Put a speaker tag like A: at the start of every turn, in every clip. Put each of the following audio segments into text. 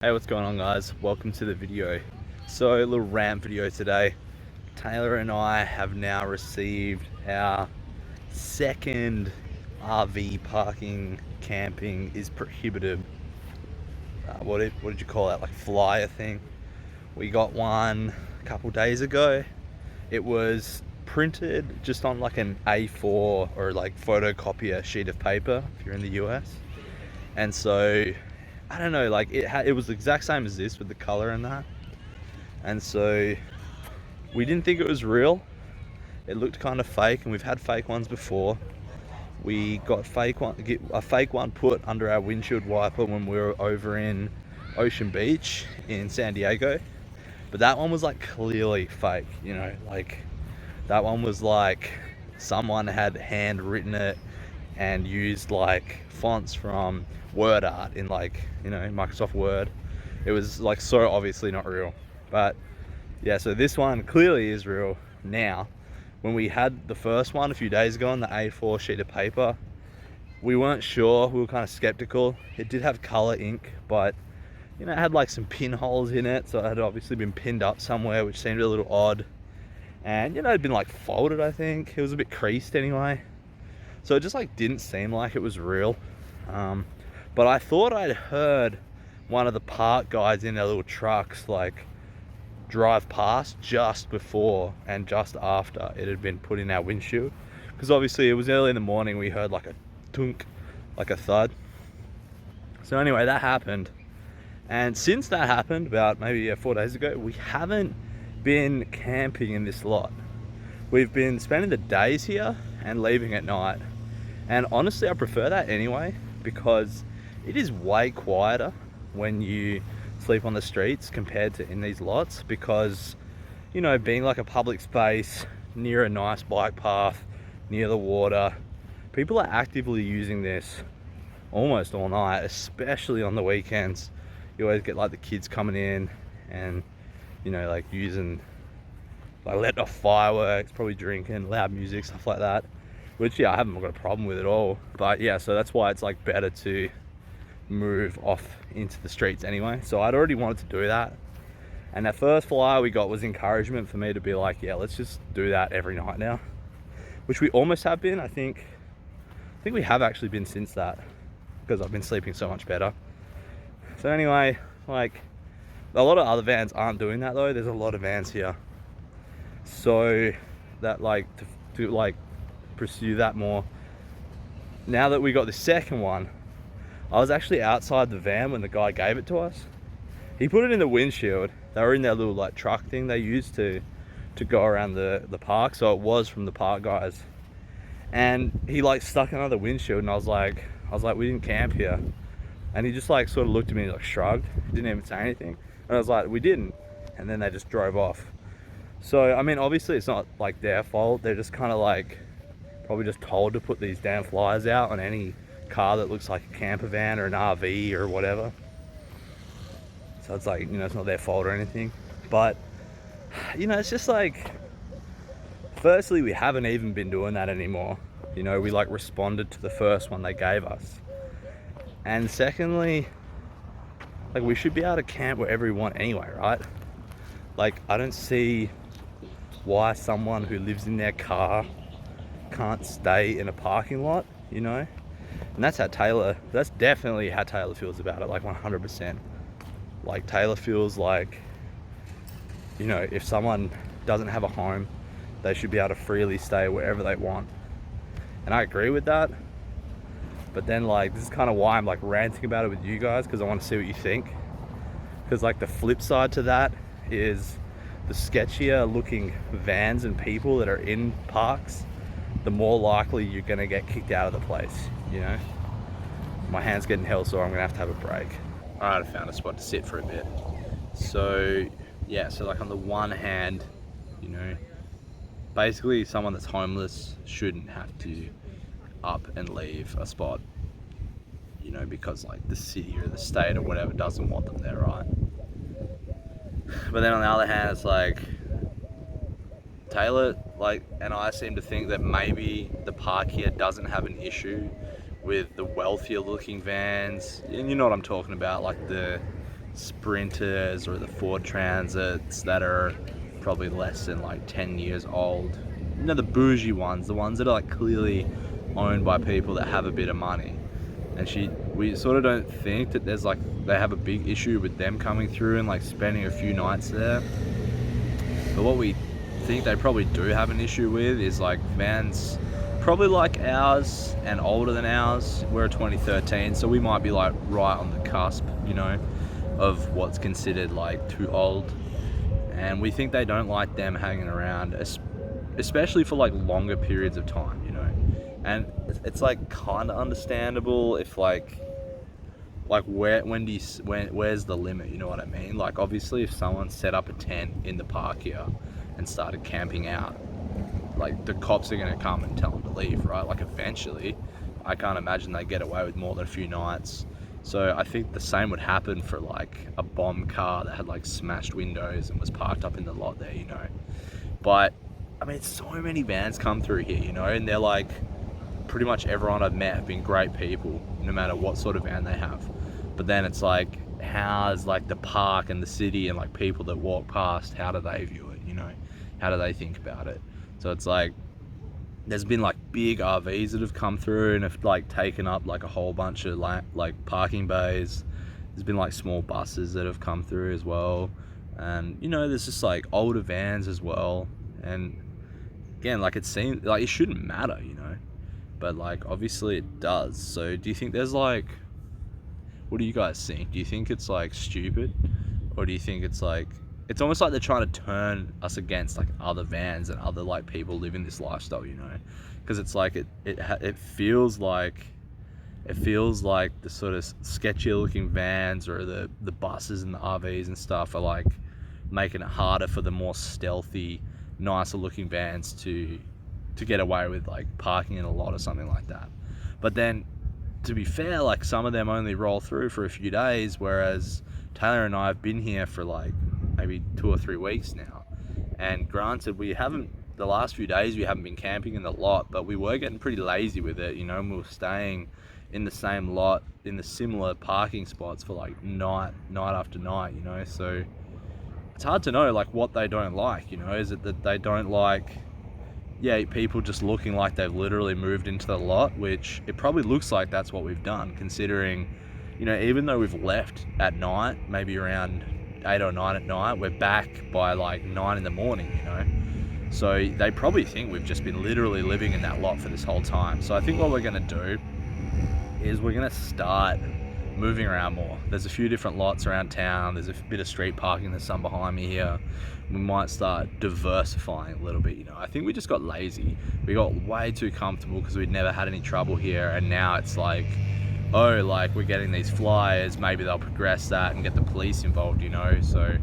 A: Hey, what's going on, guys? Welcome to the video. So, a little rant video today. Taylor and I have now received our second RV parking camping is prohibited. What did you call that? Like flyer thing. We got one a couple days ago. It was printed just on like an A4 or like photocopier sheet of paper if you're in the US. And so I don't know, like it was the exact same as this with the color and that. And so we didn't think it was real. It looked kind of fake, and we've had fake ones before. We got a fake one put under our windshield wiper when we were over in Ocean Beach in San Diego. But that one was like clearly fake, you know, like that one was like someone had handwritten it and used like fonts from word art in like, you know, Microsoft Word. It was like so obviously not real. But yeah, so this one clearly is real now. When we had the first one a few days ago on the A4 sheet of paper, we weren't sure. We were kind of skeptical. It did have color ink, but you know, it had like some pinholes in it, so it had obviously been pinned up somewhere, which seemed a little odd. And you know, it'd been like folded, I think. It was a bit creased anyway. So it just like didn't seem like it was real. But I thought I'd heard one of the park guys in their little trucks like drive past just before and just after it had been put in our windshield, because obviously it was early in the morning. We heard like a tunk, like a thud. So anyway, that happened, and since that happened about maybe 4 days ago, we haven't been camping in this lot. We've been spending the days here and leaving at night, and honestly I prefer that anyway, because it is way quieter when you sleep on the streets compared to in these lots. Because, you know, being like a public space near a nice bike path near the water, people are actively using this almost all night, especially on the weekends. You always get like the kids coming in and, you know, like using, like letting off fireworks, probably drinking, loud music, stuff like that, which yeah, I haven't got a problem with at all. But yeah, so that's why it's like better to move off into the streets anyway. So I'd already wanted to do that, and that first flyer we got was encouragement for me to be like, yeah, let's just do that every night now, which we almost have been. I think we have actually been since that, because I've been sleeping so much better. So anyway, like a lot of other vans aren't doing that though. There's a lot of vans here, so that like to like pursue that more. Now that we got the second one, I was actually outside the van when the guy gave it to us. He put it in the windshield. They were in their little like truck thing they used to go around the park, so it was from the park guys. And he like stuck another windshield, and I was like, we didn't camp here. And he just like sort of looked at me and like shrugged. He didn't even say anything. And I was like, we didn't. And then they just drove off. So I mean, obviously it's not like their fault. They're just kind of like probably just told to put these damn flyers out on any car that looks like a camper van or an RV or whatever. So it's like, you know, it's not their fault or anything. But you know, it's just like, firstly, we haven't even been doing that anymore. You know, we like responded to the first one they gave us. And secondly, like we should be able to camp wherever we want anyway, right? Like I don't see why someone who lives in their car can't stay in a parking lot, you know? And that's definitely how Taylor feels about it, like 100%. Like Taylor feels like, you know, if someone doesn't have a home, they should be able to freely stay wherever they want. And I agree with that. But then like, this is kind of why I'm like ranting about it with you guys, because I want to see what you think. Because like the flip side to that is the sketchier looking vans and people that are in parks, the more likely you're gonna get kicked out of the place, you know? My hand's getting hell sore, I'm gonna have to have a break. All right, I found a spot to sit for a bit. So yeah, so like on the one hand, you know, basically someone that's homeless shouldn't have to up and leave a spot, you know, because like the city or the state or whatever doesn't want them there, right? But then on the other hand, it's like Taylor like and I seem to think that maybe the park here doesn't have an issue with the wealthier looking vans, and you know what I'm talking about, like the Sprinters or the Ford Transits that are probably less than like 10 years old. You know, the bougie ones, the ones that are like clearly owned by people that have a bit of money. And we sort of don't think that there's like, they have a big issue with them coming through and like spending a few nights there. But what we think they probably do have an issue with is like vans probably like ours and older than ours. We're a 2013, so we might be like right on the cusp, you know, of what's considered like too old. And we think they don't like them hanging around, especially for like longer periods of time, you know. And it's like kind of understandable if like where's the limit, you know what I mean? Like obviously if someone set up a tent in the park here and started camping out, like the cops are going to come and tell them to leave, right? Like eventually, I can't imagine they get away with more than a few nights. So I think the same would happen for like a bomb car that had like smashed windows and was parked up in the lot there, you know. But I mean, so many vans come through here, you know, and they're like, pretty much everyone I've met have been great people, no matter what sort of van they have. But then it's like, how's like the park and the city and like people that walk past, how do they view it, you know? How do they think about it? So it's like, there's been like big RVs that have come through and have like taken up like a whole bunch of like parking bays. There's been like small buses that have come through as well. And you know, there's just like older vans as well. And again, like it seems like it shouldn't matter, you know, but like obviously it does. So do you think there's like, what do you guys think? Do you think it's like stupid, or do you think it's like, it's almost like they're trying to turn us against like other vans and other like people living this lifestyle, you know? Because it's like it feels like the sort of sketchy looking vans or the buses and the RVs and stuff are like making it harder for the more stealthy, nicer looking vans to get away with like parking in a lot or something like that. But then, to be fair, like some of them only roll through for a few days, whereas Taylor and I have been here for like maybe 2 or 3 weeks now. And granted, the last few days we haven't been camping in the lot, but we were getting pretty lazy with it, you know, and we were staying in the same lot, in the similar parking spots for like night after night, you know. So it's hard to know like what they don't like, you know. Is it that they don't like, yeah, people just looking like they've literally moved into the lot, which it probably looks like that's what we've done, considering, you know, even though we've left at night, maybe around 8 or 9 at night, we're back by like 9 in the morning, you know. So they probably think we've just been literally living in that lot for this whole time. So I think what we're going to do is we're going to start moving around more. There's a few different lots around town. There's a bit of street parking. There's some behind me here. We might start diversifying a little bit, you know. I think we just got lazy. We got way too comfortable because we'd never had any trouble here, and now it's like, oh, like we're getting these flyers, maybe they'll progress that and get the police involved, you know. So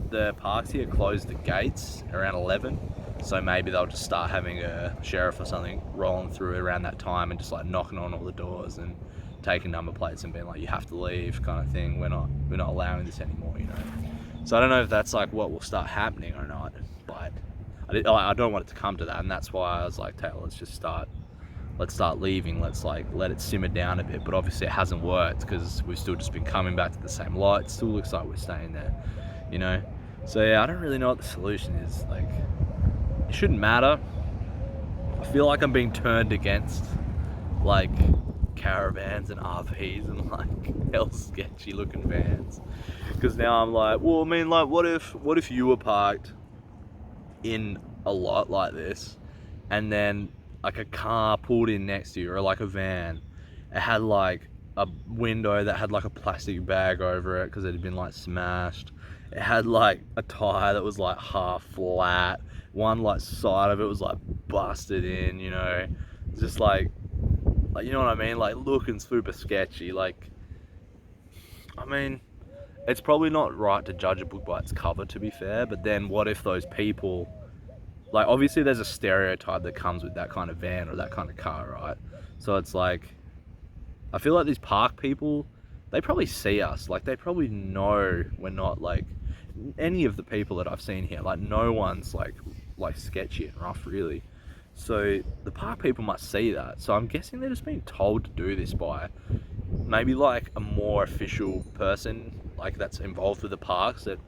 A: the parks here close the gates around 11, so maybe they'll just start having a sheriff or something rolling through around that time and just like knocking on all the doors and taking number plates and being like, you have to leave, kind of thing. We're not allowing this anymore, you know. So I don't know if that's like what will start happening or not, but I don't want it to come to that, and that's why I was like, Taylor, let's start leaving, let's like let it simmer down a bit. But obviously it hasn't worked because we've still just been coming back to the same lot. It still looks like we're staying there, you know. So yeah, I don't really know what the solution is. Like, it shouldn't matter. I feel like I'm being turned against like caravans and RVs and like hell sketchy looking vans, because now I'm like, well, I mean, like what if you were parked in a lot like this, and then like a car pulled in next to you, or like a van, it had like a window that had like a plastic bag over it because it had been like smashed. It had like a tire that was like half flat, one like side of it was like busted in, you know. It's just like you know what I mean, like looking super sketchy. Like, I mean, it's probably not right to judge a book by its cover, to be fair, but then what if those people, like obviously there's a stereotype that comes with that kind of van or that kind of car, right? So it's like, I feel like these park people, they probably see us, like they probably know we're not like any of the people that I've seen here, like no one's like sketchy and rough really. So the park people must see that. So I'm guessing they're just being told to do this by maybe like a more official person like that's involved with the parks that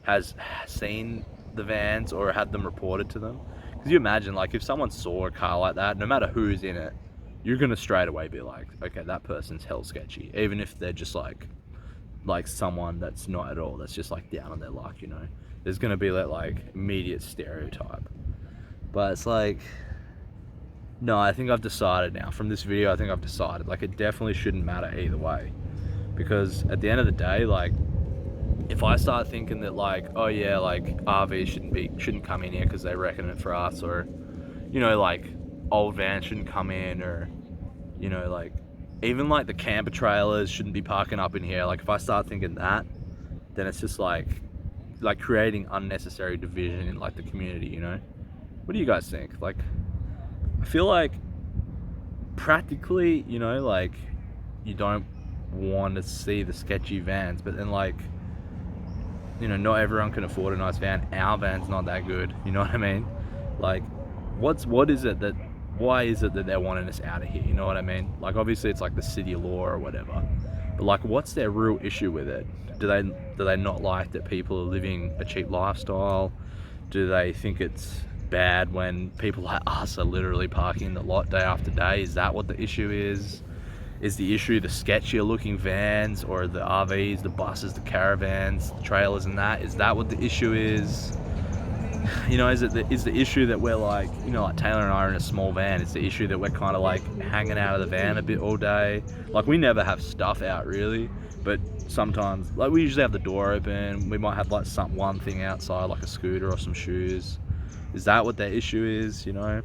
A: has seen the vans or had them reported to them? Because you imagine, like, if someone saw a car like that, no matter who's in it, you're gonna straight away be like, okay, that person's hell sketchy, even if they're just like someone that's not at all, that's just like down on their luck, you know. There's gonna be that like immediate stereotype. But it's like, no, I think I've decided now from this video. I think I've decided, like, it definitely shouldn't matter either way, because at the end of the day, like, if I start thinking that, like, oh yeah, like RVs shouldn't come in here because they reckon it for us, or, you know, like old vans shouldn't come in, or, you know, like even like the camper trailers shouldn't be parking up in here. Like, if I start thinking that, then it's just like creating unnecessary division in like the community, you know. What do you guys think? Like, I feel like practically, you know, like, you don't want to see the sketchy vans, but then, like, you know, not everyone can afford a nice van. Our van's not that good, you know what I mean? Like, why is it that they're wanting us out of here, you know what I mean? Like, obviously it's like the city law or whatever, but like, what's their real issue with it? Do they not like that people are living a cheap lifestyle? Do they think it's bad when people like us are literally parking in the lot day after day? Is that what the issue is? Is the issue the sketchier looking vans, or the RVs, the buses, the caravans, the trailers and that? Is that what the issue is? You know, is the issue that we're like, you know, like Taylor and I are in a small van? It's the issue that we're kind of like hanging out of the van a bit all day. Like, we never have stuff out really, but sometimes, like, we usually have the door open. We might have like one thing outside, like a scooter or some shoes. Is that what their issue is, you know?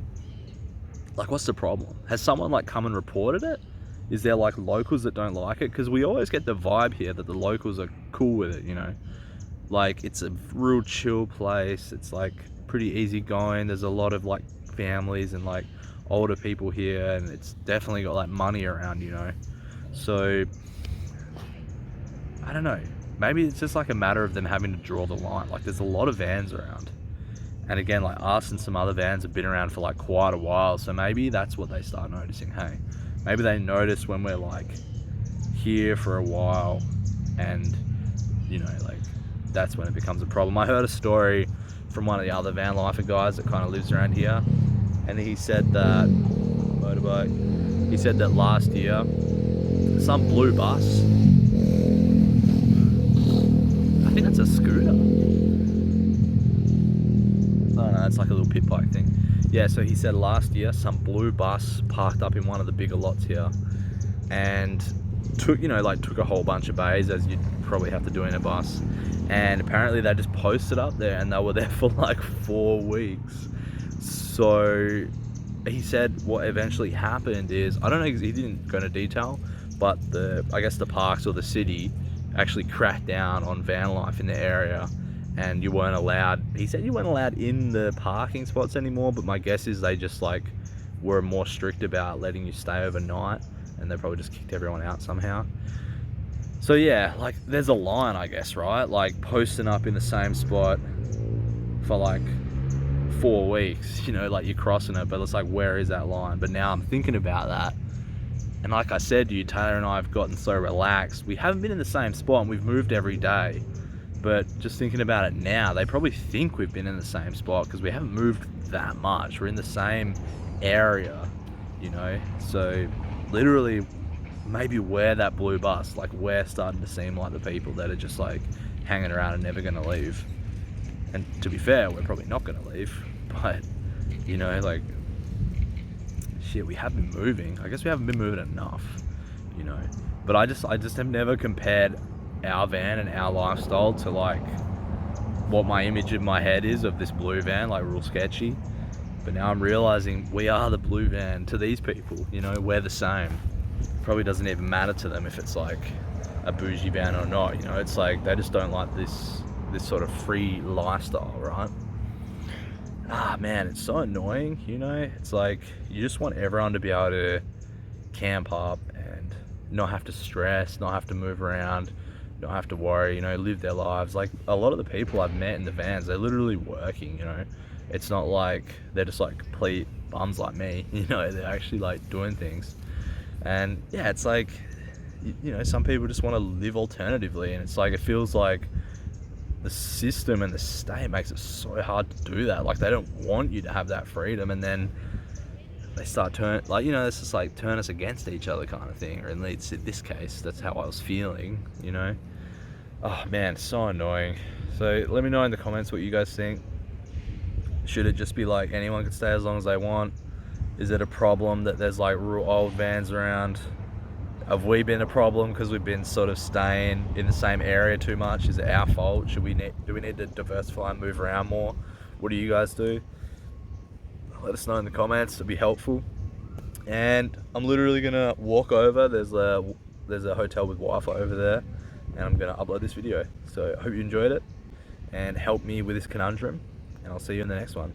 A: Like, what's the problem? Has someone like come and reported it? Is there like locals that don't like it? Because we always get the vibe here that the locals are cool with it, you know? Like, it's a real chill place. It's like pretty easy going. There's a lot of like families and like older people here, and it's definitely got like money around, you know? So I don't know, maybe it's just like a matter of them having to draw the line. Like, there's a lot of vans around, and again, like, us and some other vans have been around for like quite a while, so maybe that's what they start noticing. Hey, maybe they notice when we're like here for a while, and, you know, like, that's when it becomes a problem. I heard a story from one of the other van lifer guys that kind of lives around here, and he said that he said that last year some blue bus, I think that's a scooter, oh no, it's like a little pit bike thing. Yeah, so he said last year some blue bus parked up in one of the bigger lots here and took a whole bunch of bays, as you'd probably have to do in a bus, and apparently they just posted up there and they were there for like 4 weeks. So he said what eventually happened is, I don't know, he didn't go into detail, but I guess the parks or the city actually cracked down on van life in the area, and you weren't allowed, he said you weren't allowed in the parking spots anymore, but my guess is they just like were more strict about letting you stay overnight, and they probably just kicked everyone out somehow. So yeah, like, there's a line, I guess, right? Like, posting up in the same spot for like 4 weeks, you know, like, you're crossing it, but it's like, where is that line? But now I'm thinking about that, and like I said to you, Taylor and I have gotten so relaxed. We haven't been in the same spot, and we've moved every day. But just thinking about it now, they probably think we've been in the same spot because we haven't moved that much. We're in the same area, you know? So literally, maybe we're that blue bus. Like, we're starting to seem like the people that are just like hanging around and never gonna leave. And to be fair, we're probably not gonna leave, but, you know, like, shit, we have been moving. I guess we haven't been moving enough, you know? But I just have never compared our van and our lifestyle to like what my image in my head is of this blue van, like real sketchy. But now I'm realizing we are the blue van to these people, you know, we're the same. Probably doesn't even matter to them if it's like a bougie van or not, you know. It's like they just don't like this sort of free lifestyle, right? Ah man, it's so annoying, you know. It's like you just want everyone to be able to camp up and not have to stress, not have to move around, don't have to worry, you know, live their lives. Like, a lot of the people I've met in the vans, they're literally working, you know. It's not like they're just like complete bums like me, you know. They're actually like doing things. And yeah, it's like, you know, some people just want to live alternatively, and it's like, it feels like the system and the state makes it so hard to do that. Like, they don't want you to have that freedom, and then they start like, you know, it's just like turn us against each other kind of thing. Or at least in this case, that's how I was feeling, you know. Oh man, so annoying. So let me know in the comments what you guys think. Should it just be like anyone can stay as long as they want? Is it a problem that there's like real old vans around? Have we been a problem because we've been sort of staying in the same area too much? Is it our fault? Do we need to diversify and move around more? What do you guys do? Let us know in the comments. It'd be helpful. And I'm literally gonna walk over. There's a hotel with Wi-Fi over there, and I'm gonna upload this video. So I hope you enjoyed it and help me with this conundrum, and I'll see you in the next one.